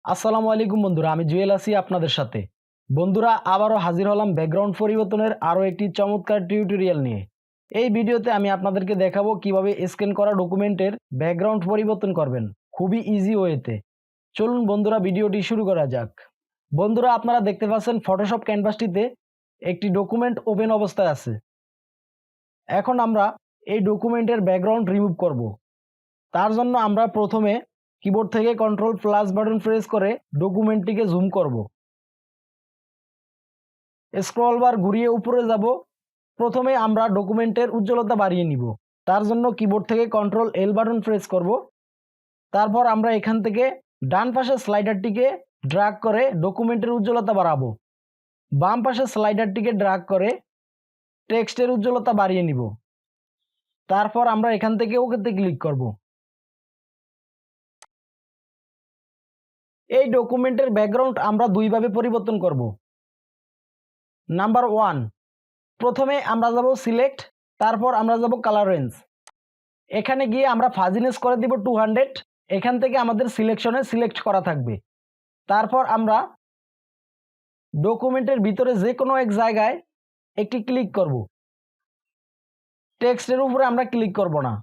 আসসালামু আলাইকুম বন্ধুরা, আমি জুয়েল আছি আপনাদের সাথে। বন্ধুরা, আবারও হাজির হলাম ব্যাকগ্রাউন্ড পরিবর্তনের আরও একটি চমৎকার টিউটোরিয়াল নিয়ে। এই ভিডিওতে আমি আপনাদেরকে দেখাবো কিভাবে স্ক্যান করা ডকুমেন্টের ব্যাকগ্রাউন্ড পরিবর্তন করবেন খুবই ইজি ওয়েতে। চলুন বন্ধুরা, ভিডিওটি শুরু করা যাক। বন্ধুরা, আপনারা দেখতে পাচ্ছেন ফটোশপ ক্যানভাসটিতে একটি ডকুমেন্ট ওপেন অবস্থায় আছে। এখন আমরা এই ডকুমেন্টের ব্যাকগ্রাউন্ড রিমুভ করব। তার জন্য আমরা প্রথমে কিবোর্ড থেকে কন্ট্রোল প্লাস বাটন প্রেস করে ডকুমেন্টটিকে জুম করব। স্ক্রল বার ঘুরিয়ে উপরে যাব। প্রথমে আমরা ডকুমেন্টের উজ্জ্বলতা বাড়িয়ে নিব। তার জন্য কিবোর্ড থেকে কন্ট্রোল এল বাটন প্রেস করব। তারপর আমরা এখান থেকে ডান পাশের স্লাইডারটিকে ড্র্যাগ করে ডকুমেন্টের উজ্জ্বলতা বাড়াবো। বাম পাশের স্লাইডারটিকে ড্র্যাগ করে টেক্সটের উজ্জ্বলতা বাড়িয়ে নিব। তারপর আমরা এখান থেকে ওকেতে ক্লিক করব। এই ডকুমেন্টের ব্যাকগ্রাউন্ড আমরা দুইভাবে পরিবর্তন করব। নাম্বার 1, প্রথমে আমরা যাব সিলেক্ট, তারপর আমরা যাব কালার রেঞ্জ। এখানে গিয়ে আমরা ফাজিনেস করে দিব 200। এখান থেকে আমাদের সিলেকশনে সিলেক্ট করা থাকবে। তারপর আমরা ডকুমেন্টের ভিতরে যে কোনো এক জায়গায় একটি ক্লিক করব। টেক্সটের উপরে আমরা ক্লিক করব না।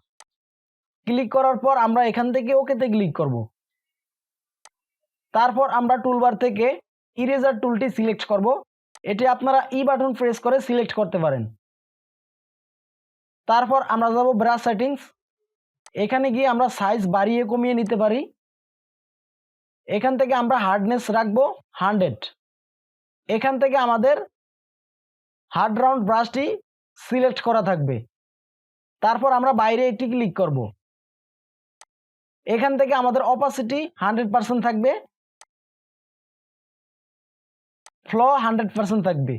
ক্লিক করার পর আমরা এখান থেকে ওকেতে ক্লিক করব। তারপর আমরা টুলবার থেকে ইরেজার টুলটি সিলেক্ট করব। এটি আপনারা ই বাটন প্রেস করে সিলেক্ট করতে পারেন। তারপর আমরা যাব ব্রাশ সেটিংস। এখানে গিয়ে আমরা সাইজ বাড়িয়ে কমিয়ে নিতে পারি। এখান থেকে আমরা হার্ডনেস রাখবো 100। এখান থেকে আমাদের হার্ড রাউন্ড ব্রাশটি সিলেক্ট করা থাকবে। তারপর আমরা বাইরে একটি ক্লিক করব। এখান থেকে আমাদের অপাসিটি 100% থাকবে, ফ্লো 100% থাকবে।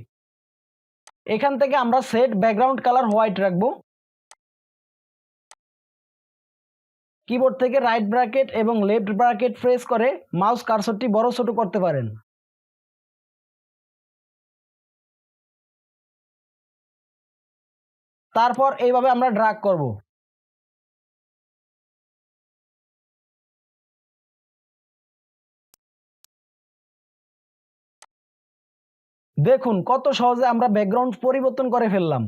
এখান থেকে আমরা সেট ব্যাকগ্রাউন্ড কালার হোয়াইট রাখবো। কিবোর্ড থেকে রাইট ব্র্যাকেট এবং লেফট ব্র্যাকেট প্রেস করে মাউস কার্সরটি বড় ছোট করতে পারেন। তারপর এইভাবে আমরা ড্র্যাগ করব। দেখুন কত সহজে আমরা ব্যাকগ্রাউন্ড পরিবর্তন করে ফেললাম।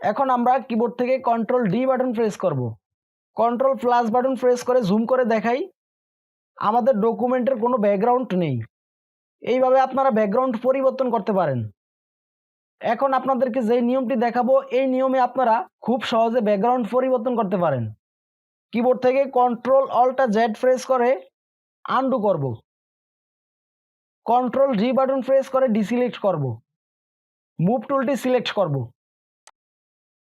এখন আমরা কিবোর্ড থেকে কন্ট্রোল ডি বাটন প্রেস করব। কন্ট্রোল প্লাস বাটন প্রেস করে জুম করে দেখাই আমাদের ডকুমেন্টের কোনো ব্যাকগ্রাউন্ড নেই। এইভাবে আপনারা ব্যাকগ্রাউন্ড পরিবর্তন করতে পারেন। এখন আপনাদেরকে যে নিয়মটি দেখাবো, এই নিয়মে আপনারা খুব সহজে ব্যাকগ্রাউন্ড পরিবর্তন করতে পারেন। কিবোর্ড থেকে কন্ট্রোল অল্টা জেড প্রেস করে আনডু করব। কন্ট্রোল জি বাটন প্রেস করে ডিসিলেক্ট করব। মুভ টুলটি সিলেক্ট করব।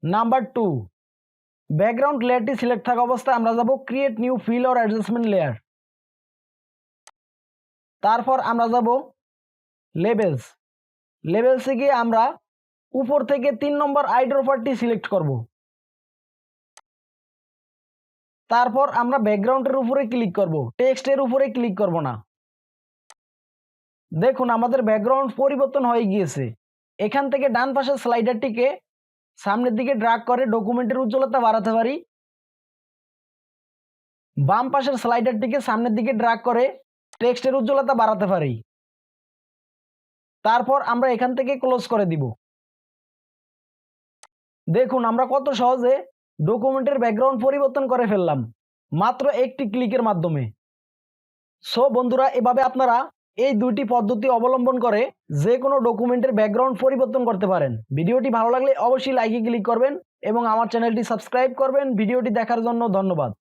নাম্বার 2, ব্যাকগ্রাউন্ড লেয়ারটি সিলেক্ট থাকা অবস্থায় আমরা যাব create new fill or adjustment layer. তারপর আমরা যাব লেবেলস। লেবেলসে গিয়ে আমরা উপর থেকে 3 নম্বর আইড্রপারটি সিলেক্ট করব। তারপর আমরা ব্যাকগ্রাউন্ডের উপরে ক্লিক করব, টেক্সটের উপরে ক্লিক করব না। দেখুন আমাদের ব্যাকগ্রাউন্ড পরিবর্তন হয়ে গিয়েছে। এখান থেকে ডান পাশের স্লাইডারটিকে সামনের দিকে ড্র্যাগ করে ডকুমেন্টের উজ্জ্বলতা বাড়াতে পারি। বাম পাশের স্লাইডারটিকে সামনের দিকে ড্র্যাগ করে টেক্সটের উজ্জ্বলতা বাড়াতে পারি। তারপর আমরা এখান থেকে ক্লোজ করে দিব। দেখুন আমরা কত সহজে ডকুমেন্টের ব্যাকগ্রাউন্ড পরিবর্তন করে ফেললাম মাত্র একটি ক্লিকের মাধ্যমে। সো বন্ধুরা, এভাবে আপনারা এই দুইটি পদ্ধতি অবলম্বন করে যে কোনো ডকুমেন্টের ব্যাকগ্রাউন্ড পরিবর্তন করতে পারেন। ভিডিওটি ভালো লাগলে অবশ্যই লাইকে ক্লিক করবেন এবং আমার চ্যানেলটি সাবস্ক্রাইব করবেন। ভিডিওটি দেখার জন্য ধন্যবাদ।